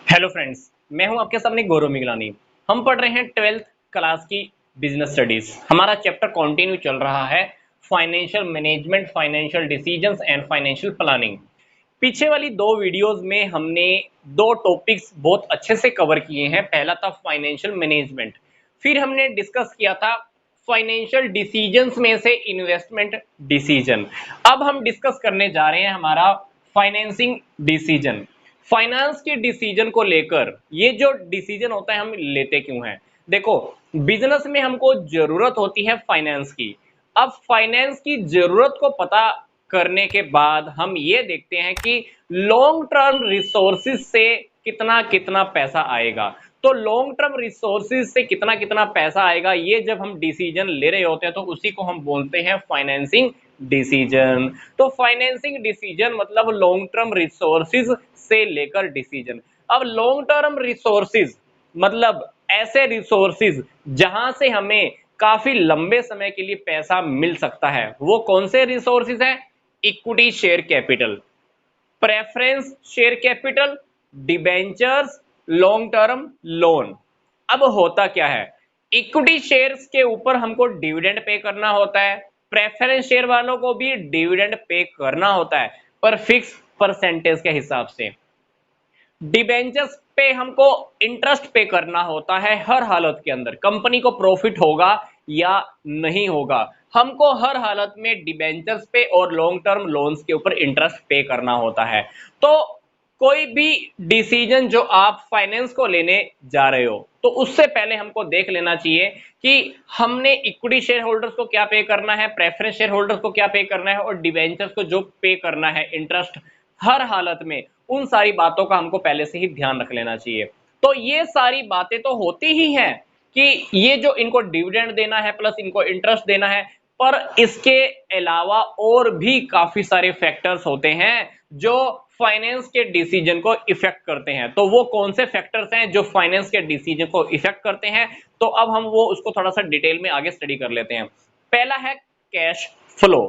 Hello friends, मैं हूं आपके सामने गौरव मिगलानी। हम पढ़ रहे हैं 12th क्लास की बिजनेस स्टडीज। हमारा चैप्टर कंटिन्यू चल रहा है financial management, financial decisions and financial planning. पीछे वाली दो वीडियोस में हमने दो टॉपिक्स बहुत अच्छे से कवर किए हैं। पहला था फाइनेंशियल मैनेजमेंट, फिर हमने डिस्कस किया था फाइनेंशियल डिसीजंस में से इन्वेस्टमेंट डिसीजन। अब हम डिस्कस करने जा रहे हैं हमारा फाइनेंसिंग डिसीजन। फाइनेंस के डिसीजन को लेकर ये जो डिसीजन होता है हम लेते क्यों हैं? देखो, बिजनेस में हमको जरूरत होती है फाइनेंस की। अब फाइनेंस की जरूरत को पता करने के बाद हम ये देखते हैं कि लॉन्ग टर्म रिसोर्सेज से कितना कितना पैसा आएगा। तो लॉन्ग टर्म रिसोर्सेज से कितना कितना पैसा आएगा, ये जब हम डिसीजन ले रहे होते हैं तो उसी को हम बोलते हैं फाइनेंसिंग डिसीजन। तो फाइनेंसिंग डिसीजन मतलब लॉन्ग टर्म रिसोर्सेज से लेकर डिसीजन। अब लॉन्ग टर्म रिसोर्सेज मतलब ऐसे रिसोर्सेज जहां से हमें काफी लंबे समय के लिए पैसा मिल सकता है। वो कौन से रिसोर्सेज हैं? Equity share capital, preference share capital, debentures, long term loan. अब होता क्या है, इक्विटी शेयर्स के ऊपर हमको डिविडेंड पे करना होता है, प्रेफरेंस शेयर वालों को भी डिविडेंड पे करना होता है पर फिक्स परसेंटेज के हिसाब से। डिबेंचर्स पे हमको इंटरेस्ट पे करना होता है हर हालत के अंदर, कंपनी को प्रॉफिट होगा या नहीं होगा, हमको हर हालत में डिबेंचर्स पे और लॉन्ग टर्म लोन्स के ऊपर इंटरेस्ट पे करना होता है। तो कोई भी डिसीजन जो आप फाइनेंस को लेने जा रहे हो तो उससे पहले हमको देख लेना चाहिए कि हमने इक्विटी शेयर होल्डर्स को क्या पे करना है, प्रेफरेंस शेयर होल्डर्स को क्या पे करना है और डिबेंचर्स को जो पे करना है इंटरेस्ट हर हालत में, उन सारी बातों का हमको पहले से ही ध्यान रख लेना चाहिए। तो ये सारी बातें तो होती ही हैं कि ये जो इनको डिविडेंड देना है प्लस इनको इंटरेस्ट देना है, पर इसके अलावा और भी काफी सारे फैक्टर्स होते हैं जो फाइनेंस के डिसीजन को इफेक्ट करते हैं। तो वो कौन से फैक्टर्स हैं जो फाइनेंस के डिसीजन को इफेक्ट करते हैं? तो अब हम वो उसको थोड़ा सा डिटेल में आगे स्टडी कर लेते हैं। पहला है कैश फ्लो।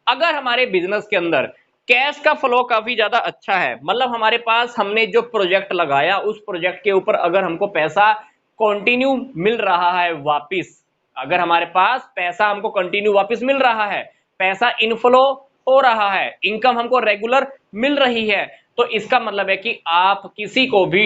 अगर हमारे बिजनेस के अंदर कैश का फ्लो काफी ज्यादा अच्छा है, मतलब हमारे पास हमने जो प्रोजेक्ट लगाया उस प्रोजेक्ट के ऊपर अगर हमको पैसा कंटिन्यू मिल रहा है वापिस, अगर हमारे पास पैसा हमको कंटिन्यू वापिस मिल रहा है, पैसा इनफ्लो हो रहा है, इनकम हमको रेगुलर मिल रही है, तो इसका मतलब है कि आप किसी को भी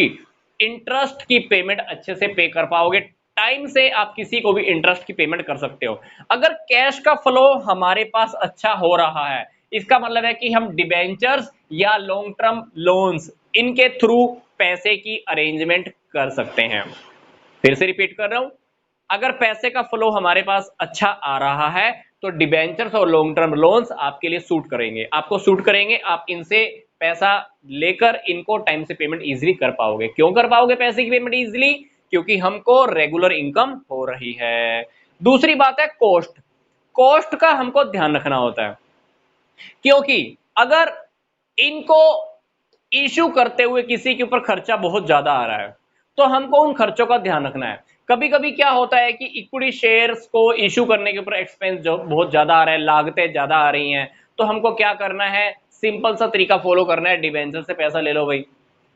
इंटरेस्ट की पेमेंट अच्छे से पे कर पाओगे। टाइम से आप किसी को भी इंटरेस्ट की पेमेंट कर सकते हो। अगर कैश का फ्लो हमारे पास अच्छा हो रहा है, इसका मतलब है कि हम डिबेंचर्स या लॉन्ग टर्म लोन्स इनके थ्रू पैसे की अरेंजमेंट कर सकते हैं। फिर से रिपीट कर रहा हूं, अगर पैसे का फ्लो हमारे पास अच्छा आ रहा है तो डिबेंचर्स और लॉन्ग टर्म लोन्स आपके लिए सूट करेंगे, आपको सूट करेंगे। आप इनसे पैसा लेकर इनको टाइम से पेमेंट इजीली कर पाओगे। क्यों कर पाओगे पैसे की पेमेंट इजीली? क्योंकि हमको रेगुलर इनकम हो रही है। दूसरी बात है कॉस्ट। कॉस्ट का हमको ध्यान रखना होता है, क्योंकि अगर इनको इशू करते हुए किसी के ऊपर खर्चा बहुत ज्यादा आ रहा है तो हमको उन खर्चों का ध्यान रखना है। कभी कभी क्या होता है कि इक्विटी शेयर्स को इशू करने के ऊपर एक्सपेंस जो बहुत ज्यादा आ रहा है, लागतें ज्यादा आ रही हैं, तो हमको क्या करना है, सिंपल सा तरीका फॉलो करना है, डिबेंचर से पैसा ले लो भाई।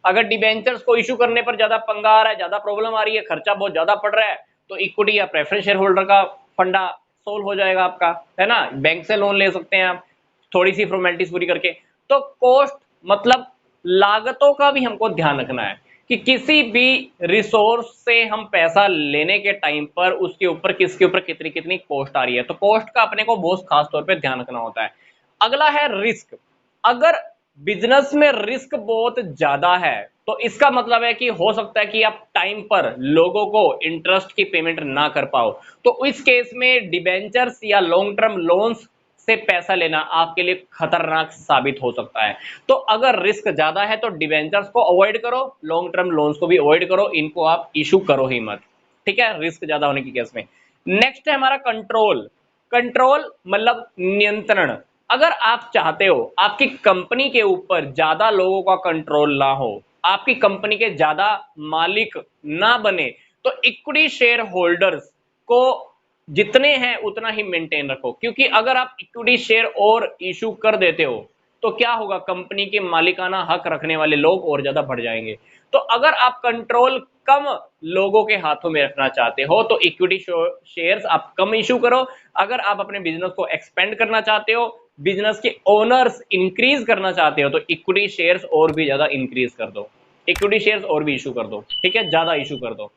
अगर डिबेंचर्स को इशू करने पर ज्यादा पंगा आ रहा है, ज्यादा प्रॉब्लम आ रही है, खर्चा बहुत ज्यादा पड़ रहा है, तो इक्विटी या प्रेफरेंस शेयर होल्डर का फंडा सोल्व हो जाएगा आपका, है ना। बैंक से लोन ले सकते हैं आप थोड़ी सी फॉर्मेलिटीज पूरी करके। तो कॉस्ट मतलब लागतों का भी हमको ध्यान रखना है कि किसी भी रिसोर्स से हम पैसा लेने के टाइम पर उसके ऊपर किसके ऊपर कितनी कितनी कॉस्ट आ रही है, तो कॉस्ट का अपने को बहुत खास तौर पे ध्यान रखना होता है। अगला है रिस्क। अगर बिजनेस में रिस्क बहुत ज्यादा है तो इसका मतलब है कि हो सकता है कि आप टाइम पर लोगों को इंटरेस्ट की पेमेंट ना कर पाओ, तो इस केस में डिबेंचर्स या लॉन्ग टर्म लोन्स से पैसा लेना आपके लिए खतरनाक साबित हो सकता है। तो अगर रिस्क ज्यादा है तो डिबेंचर्स को अवॉइड करो, लॉन्ग टर्म लोन्स को भी अवॉइड करो, इनको आप इशू करो ही मत। ठीक है, रिस्क ज्यादा होने की केस में। नेक्स्ट है हमारा कंट्रोल। कंट्रोल मतलब नियंत्रण। अगर आप चाहते हो आपकी कंपनी के ऊपर ज्यादा लोगों का कंट्रोल ना हो, आपकी कंपनी के ज्यादा मालिक ना बने, तो इक्विटी शेयर होल्डर्स को जितने हैं उतना ही मेंटेन रखो। क्योंकि अगर आप इक्विटी शेयर और इशू कर देते हो तो क्या होगा, कंपनी के मालिकाना हक रखने वाले लोग और ज्यादा बढ़ जाएंगे। तो अगर आप कंट्रोल कम लोगों के हाथों में रखना चाहते हो तो इक्विटी शेयर्स आप कम इशू करो। अगर आप अपने बिजनेस को एक्सपेंड करना चाहते हो, बिजनेस के ओनर्स इंक्रीज करना चाहते हो, तो इक्विटी शेयर्स और भी ज्यादा इंक्रीज कर दो, इक्विटी शेयर्स और भी इशू कर दो, ठीक है, ज्यादा इशू कर दो।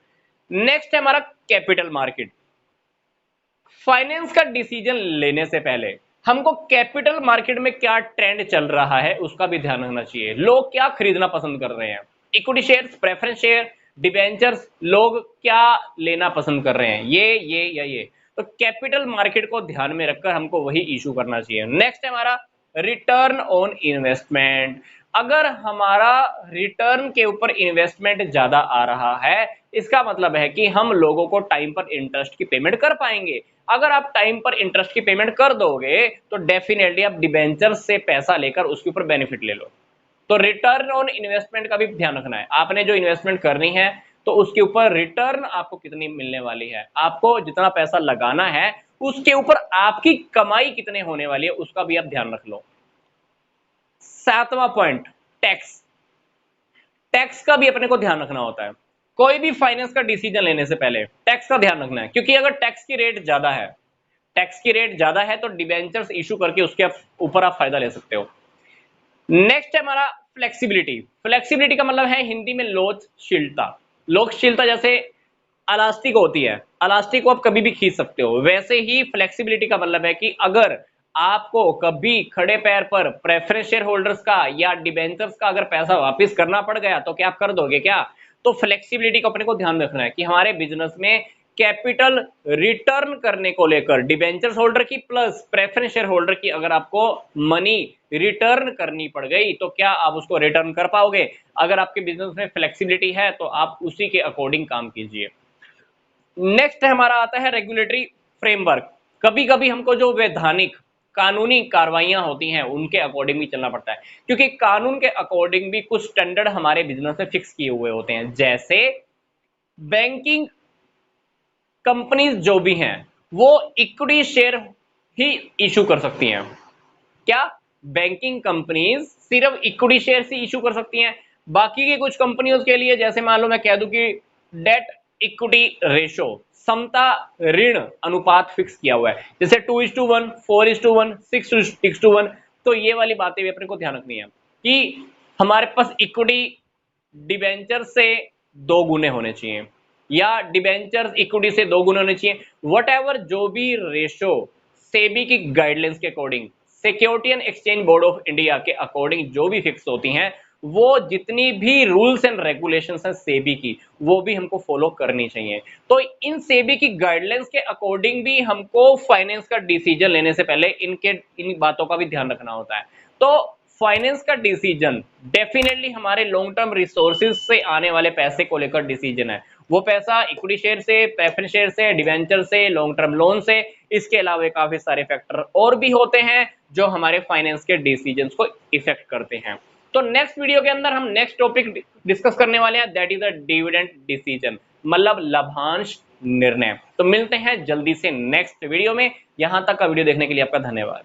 नेक्स्ट है हमारा कैपिटल मार्केट। फाइनेंस का डिसीजन लेने से पहले हमको कैपिटल मार्केट में क्या ट्रेंड चल रहा है उसका भी ध्यान रखना चाहिए। लोग क्या खरीदना पसंद कर रहे हैं, equity shares, preference share, debentures, लोग क्या लेना पसंद कर रहे हैं, ये या ये। तो कैपिटल मार्केट को ध्यान में रखकर हमको वही इशू करना चाहिए। नेक्स्ट है हमारा रिटर्न ऑन इन्वेस्टमेंट। अगर हमारा रिटर्न के ऊपर इन्वेस्टमेंट ज्यादा आ रहा है, इसका मतलब है कि हम लोगों को टाइम पर इंटरेस्ट की पेमेंट कर पाएंगे। अगर आप टाइम पर इंटरेस्ट की पेमेंट कर दोगे तो डेफिनेटली आप डिबेंचर से पैसा लेकर उसके ऊपर बेनिफिट ले लो। तो रिटर्न ऑन इन्वेस्टमेंट का भी ध्यान रखना है। आपने जो इन्वेस्टमेंट करनी है तो उसके ऊपर रिटर्न आपको कितनी मिलने वाली है, आपको जितना पैसा लगाना है उसके ऊपर आपकी कमाई कितने होने वाली है उसका भी आप ध्यान रख लो। सातवां पॉइंट, टैक्स। टैक्स का भी अपने को ध्यान रखना होता है। कोई भी फाइनेंस का डिसीजन लेने से पहले टैक्स का ध्यान रखना है, क्योंकि अगर टैक्स की रेट ज्यादा है, टैक्स की रेट ज्यादा है तो डिबेंचर्स इशू करके उसके ऊपर आप फायदा ले सकते हो। नेक्स्ट है हमारा फ्लेक्सिबिलिटी। फ्लेक्सिबिलिटी का मतलब है हिंदी में लोचशीलता। लोचशीलता जैसे अलास्टिक होती है, अलास्टिक को आप कभी भी खींच सकते हो, वैसे ही फ्लेक्सिबिलिटी का मतलब है कि अगर आपको कभी खड़े पैर पर प्रेफरेंस शेयर होल्डर्स का या डिबेंचर्स का अगर पैसा वापस करना पड़ गया तो क्या आप कर दोगे क्या। तो फ्लेक्सिबिलिटी को अपने को ध्यान रखना है कि हमारे बिजनेस में कैपिटल रिटर्न करने को लेकर डिबेंचर्स होल्डर की प्लस प्रेफरेंस शेयर होल्डर की अगर आपको मनी रिटर्न करनी पड़ गई तो क्या आप उसको रिटर्न कर पाओगे। अगर आपके बिजनेस में फ्लेक्सिबिलिटी है तो आप उसी के अकॉर्डिंग काम कीजिए। नेक्स्ट हमारा आता है रेगुलेटरी फ्रेमवर्क। कभी कभी हमको जो वैधानिक कानूनी कार्रवाइयां होती हैं उनके अकॉर्डिंग भी चलना पड़ता है, क्योंकि कानून के अकॉर्डिंग भी कुछ स्टैंडर्ड हमारे बिजनेस में फिक्स किए हुए होते हैं। जैसे बैंकिंग कंपनीज जो भी हैं वो इक्विटी शेयर ही इशू कर सकती हैं। क्या बैंकिंग कंपनीज सिर्फ इक्विटी शेयर ही इशू कर सकती हैं। बाकी की कुछ कंपनियों के लिए, जैसे मान लो मैं कह दूं कि डेट इक्विटी रेशो, समता ऋण अनुपात फिक्स किया हुआ है, जैसे 2:1, 4:1, 6:1, तो ये वाली बातें भी अपने को ध्यान रखनी है कि हमारे पास इक्विटी डिबेंचर से 2 गुने होने चाहिए या डिबेंचर इक्विटी से 2 गुने होने चाहिए। वट एवर जो भी रेशो सेबी की गाइडलाइंस के according, security and exchange board of India के अकॉर्डिंग जो भी फिक्स होती हैं, वो जितनी भी रूल्स एंड रेगुलेशंस हैं सेबी की, वो भी हमको फॉलो करनी चाहिए। तो इन सेबी की गाइडलाइंस के अकॉर्डिंग भी हमको फाइनेंस का डिसीजन लेने से पहले इन बातों का भी ध्यान रखना होता है। तो फाइनेंस का डिसीजन डेफिनेटली हमारे लॉन्ग टर्म रिसोर्सेज से आने वाले पैसे को लेकर डिसीजन है। वो पैसा इक्विटी शेयर से, प्रेफरेंस शेयर से, डिवेंचर से, लॉन्ग टर्म लोन से, इसके अलावा काफी सारे फैक्टर और भी होते हैं जो हमारे फाइनेंस के डिसीजंस को इफेक्ट करते हैं। तो नेक्स्ट वीडियो के अंदर हम नेक्स्ट टॉपिक डिस्कस करने वाले हैं, that is a dividend decision, मतलब लाभांश निर्णय। तो मिलते हैं जल्दी से नेक्स्ट वीडियो में। यहां तक का वीडियो देखने के लिए आपका धन्यवाद।